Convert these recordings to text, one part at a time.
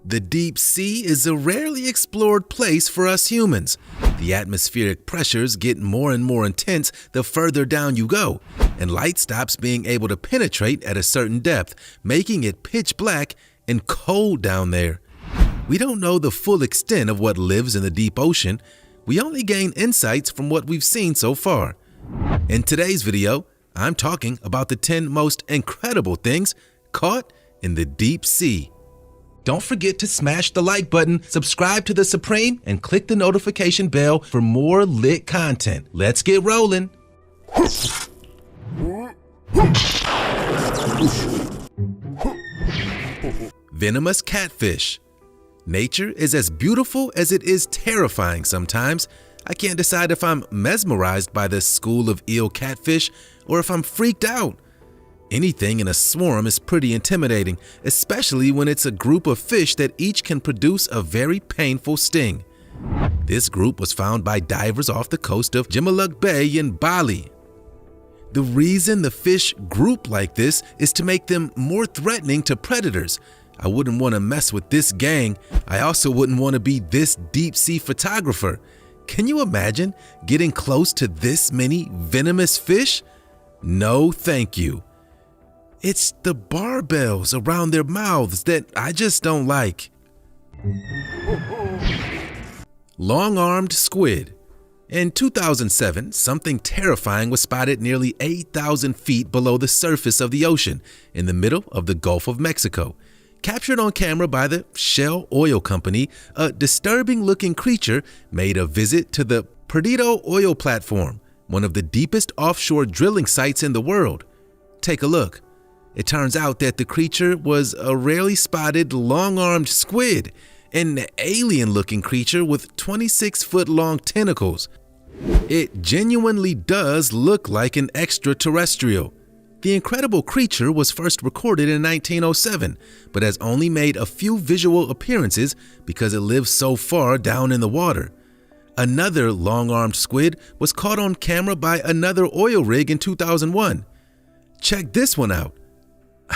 The deep sea is a rarely explored place for us humans. The atmospheric pressures get more and more intense the further down you go, and light stops being able to penetrate at a certain depth, making it pitch black and cold down there. We don't know the full extent of what lives in the deep ocean. We only gain insights from what we've seen so far. In today's video, I'm talking about the 10 most incredible things caught in the deep sea. Don't forget to smash the like button, subscribe to The Supreme, and click the notification bell for more lit content. Let's get rolling. Venomous catfish. Nature is as beautiful as it is terrifying sometimes. I can't decide if I'm mesmerized by this school of eel catfish or if I'm freaked out. Anything in a swarm is pretty intimidating, especially when it's a group of fish that each can produce a very painful sting. This group was found by divers off the coast of Gemaluk Bay in Bali. The reason the fish group like this is to make them more threatening to predators. I wouldn't want to mess with this gang. I also wouldn't want to be this deep sea photographer. Can you imagine getting close to this many venomous fish? No, thank you. It's the barbels around their mouths that I just don't like. Long-armed squid. In 2007, something terrifying was spotted nearly 8,000 feet below the surface of the ocean in the middle of the Gulf of Mexico. Captured on camera by the Shell Oil Company, a disturbing-looking creature made a visit to the Perdido Oil Platform, one of the deepest offshore drilling sites in the world. Take a look. It turns out that the creature was a rarely spotted long-armed squid, an alien-looking creature with 26-foot-long tentacles. It genuinely does look like an extraterrestrial. The incredible creature was first recorded in 1907, but has only made a few visual appearances because it lives so far down in the water. Another long-armed squid was caught on camera by another oil rig in 2001. Check this one out.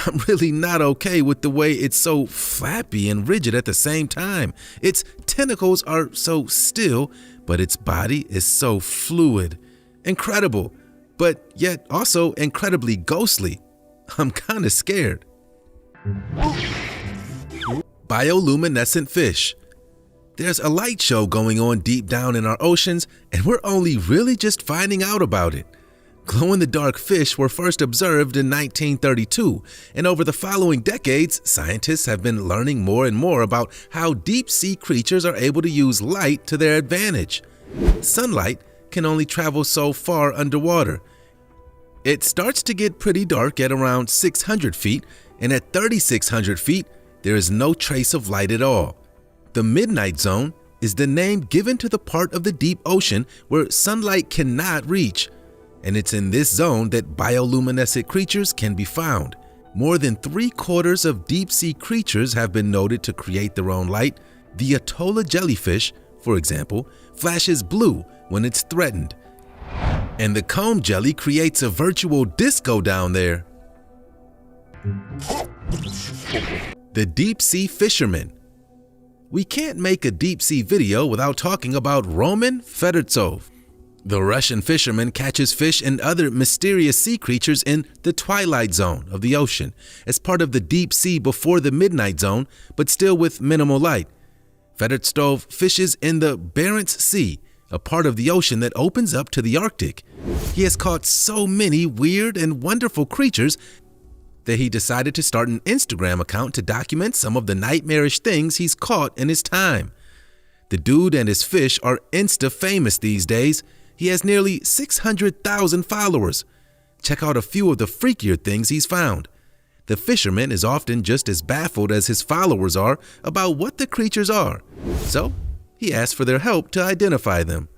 I'm really not okay with the way it's so flappy and rigid at the same time. Its tentacles are so still, but its body is so fluid. Incredible, but yet also incredibly ghostly. I'm kind of scared. Bioluminescent fish. There's a light show going on deep down in our oceans, and we're only really just finding out about it. Glow-in-the-dark fish were first observed in 1932, and over the following decades, scientists have been learning more and more about how deep-sea creatures are able to use light to their advantage. Sunlight can only travel so far underwater. It starts to get pretty dark at around 600 feet, and at 3,600 feet, there is no trace of light at all. The midnight zone is the name given to the part of the deep ocean where sunlight cannot reach. And it's in this zone that bioluminescent creatures can be found. More than 3/4 of deep-sea creatures have been noted to create their own light. The Atolla jellyfish, for example, flashes blue when it's threatened. And the comb jelly creates a virtual disco down there. The deep-sea fisherman. We can't make a deep-sea video without talking about Roman Fedortsov. The Russian fisherman catches fish and other mysterious sea creatures in the twilight zone of the ocean as part of the deep sea before the midnight zone, but still with minimal light. Fedortsov fishes in the Barents Sea, a part of the ocean that opens up to the Arctic. He has caught so many weird and wonderful creatures that he decided to start an Instagram account to document some of the nightmarish things he's caught in his time. The dude and his fish are Insta-famous these days. He has nearly 600,000 followers. Check out a few of the freakier things he's found. The fisherman is often just as baffled as his followers are about what the creatures are, so he asks for their help to identify them.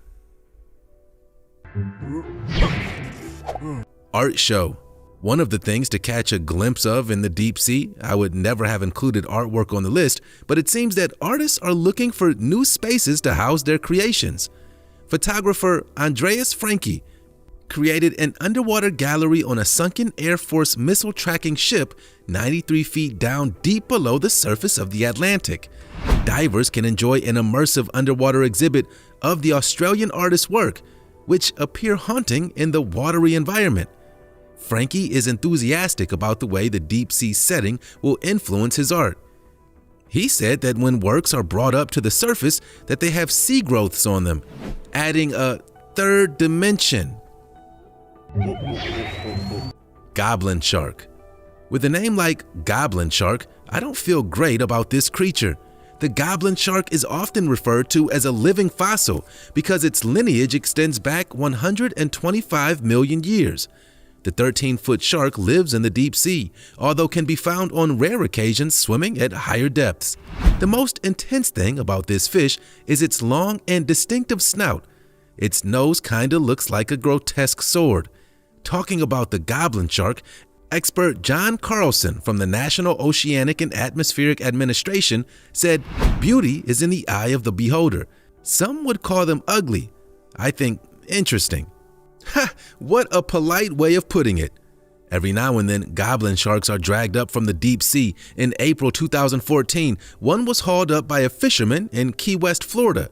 Art show. One of the things to catch a glimpse of in the deep sea. I would never have included artwork on the list, but it seems that artists are looking for new spaces to house their creations. Photographer Andreas Franke created an underwater gallery on a sunken Air Force missile tracking ship 93 feet down deep below the surface of the Atlantic. Divers can enjoy an immersive underwater exhibit of the Australian artist's work, which appear haunting in the watery environment. Frankie is enthusiastic about the way the deep sea setting will influence his art. He said that when works are brought up to the surface, that they have sea growths on them, adding a third dimension. Goblin shark. With a name like goblin shark, I don't feel great about this creature. The goblin shark is often referred to as a living fossil because its lineage extends back 125 million years. The 13-foot shark lives in the deep sea, although can be found on rare occasions swimming at higher depths. The most intense thing about this fish is its long and distinctive snout. Its nose kinda looks like a grotesque sword. Talking about the goblin shark, expert John Carlson from the National Oceanic and Atmospheric Administration said, "Beauty is in the eye of the beholder. Some would call them ugly. I think interesting." Ha! What a polite way of putting it. Every now and then, goblin sharks are dragged up from the deep sea. In April 2014, one was hauled up by a fisherman in Key West, Florida.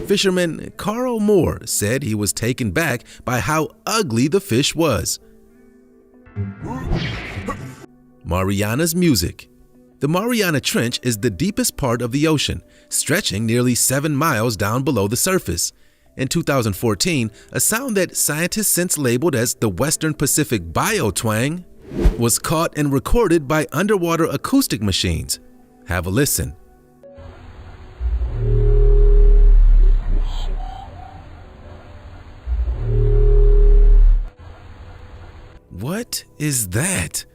Fisherman Carl Moore said he was taken back by how ugly the fish was. Mariana's music. The Mariana Trench is the deepest part of the ocean, stretching nearly 7 miles down below the surface. In 2014, a sound that scientists since labeled as the Western Pacific biotwang was caught and recorded by underwater acoustic machines. Have a listen. What is that?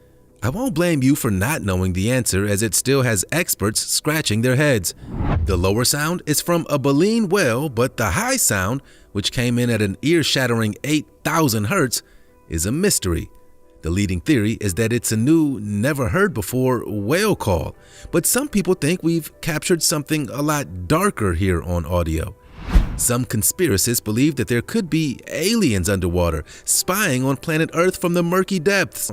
I won't blame you for not knowing the answer, as it still has experts scratching their heads. The lower sound is from a baleen whale, but the high sound, which came in at an ear-shattering 8,000 hertz, is a mystery. The leading theory is that it's a new, never-heard-before whale call, but some people think we've captured something a lot darker here on audio. Some conspiracists believe that there could be aliens underwater, spying on planet Earth from the murky depths.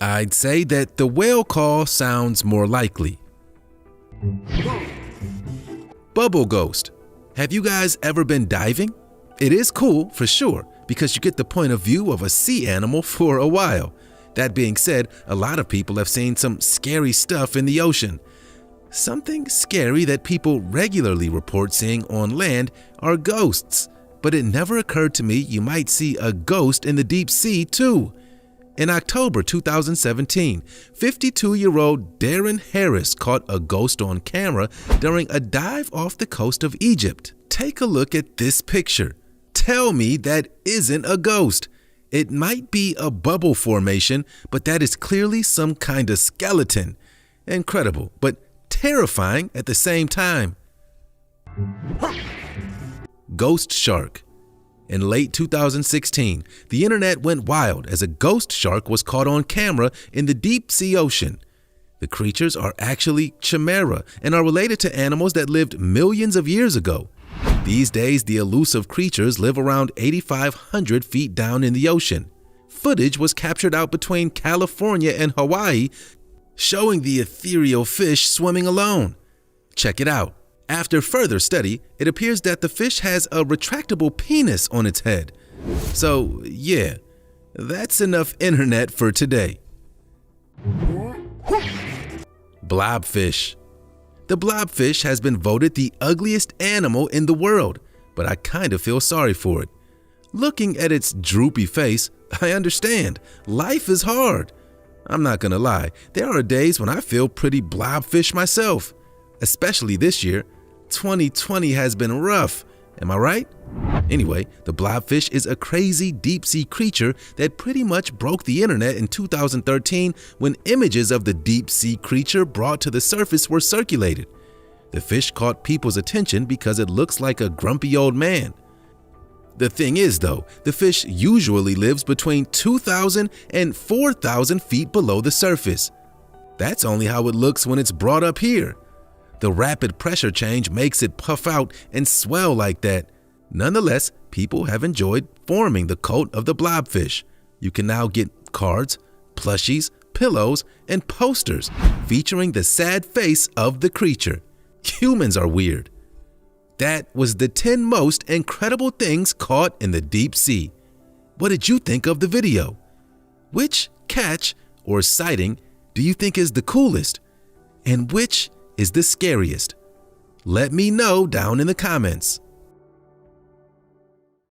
I'd say that the whale call sounds more likely. Bubble ghost. Have you guys ever been diving? It is cool for sure, because you get the point of view of a sea animal for a while. That being said, a lot of people have seen some scary stuff in the ocean. Something scary that people regularly report seeing on land are ghosts, but it never occurred to me you might see a ghost in the deep sea too. In October 2017, 52-year-old Darren Harris caught a ghost on camera during a dive off the coast of Egypt. Take a look at this picture. Tell me that isn't a ghost. It might be a bubble formation, but that is clearly some kind of skeleton. Incredible, but terrifying at the same time. Ghost shark. In late 2016, the internet went wild as a ghost shark was caught on camera in the deep sea ocean. The creatures are actually chimera and are related to animals that lived millions of years ago. These days, the elusive creatures live around 8,500 feet down in the ocean. Footage was captured out between California and Hawaii, showing the ethereal fish swimming alone. Check it out. After further study, it appears that the fish has a retractable penis on its head. So, yeah, that's enough internet for today. Blobfish. The blobfish has been voted the ugliest animal in the world, but I kind of feel sorry for it. Looking at its droopy face, I understand. Life is hard. I'm not gonna lie, there are days when I feel pretty blobfish myself. Especially this year. 2020 has been rough, am I right? Anyway, the blobfish is a crazy deep-sea creature that pretty much broke the internet in 2013 when images of the deep-sea creature brought to the surface were circulated. The fish caught people's attention because it looks like a grumpy old man. The thing is though, the fish usually lives between 2,000 and 4,000 feet below the surface. That's only how it looks when it's brought up here. The rapid pressure change makes it puff out and swell like that. Nonetheless, people have enjoyed forming the cult of the blobfish. You can now get cards, plushies, pillows, and posters featuring the sad face of the creature. Humans are weird. That was the 10 most incredible things caught in the deep sea. What did you think of the video? Which catch or sighting do you think is the coolest? And which is the scariest? Let me know down in the comments.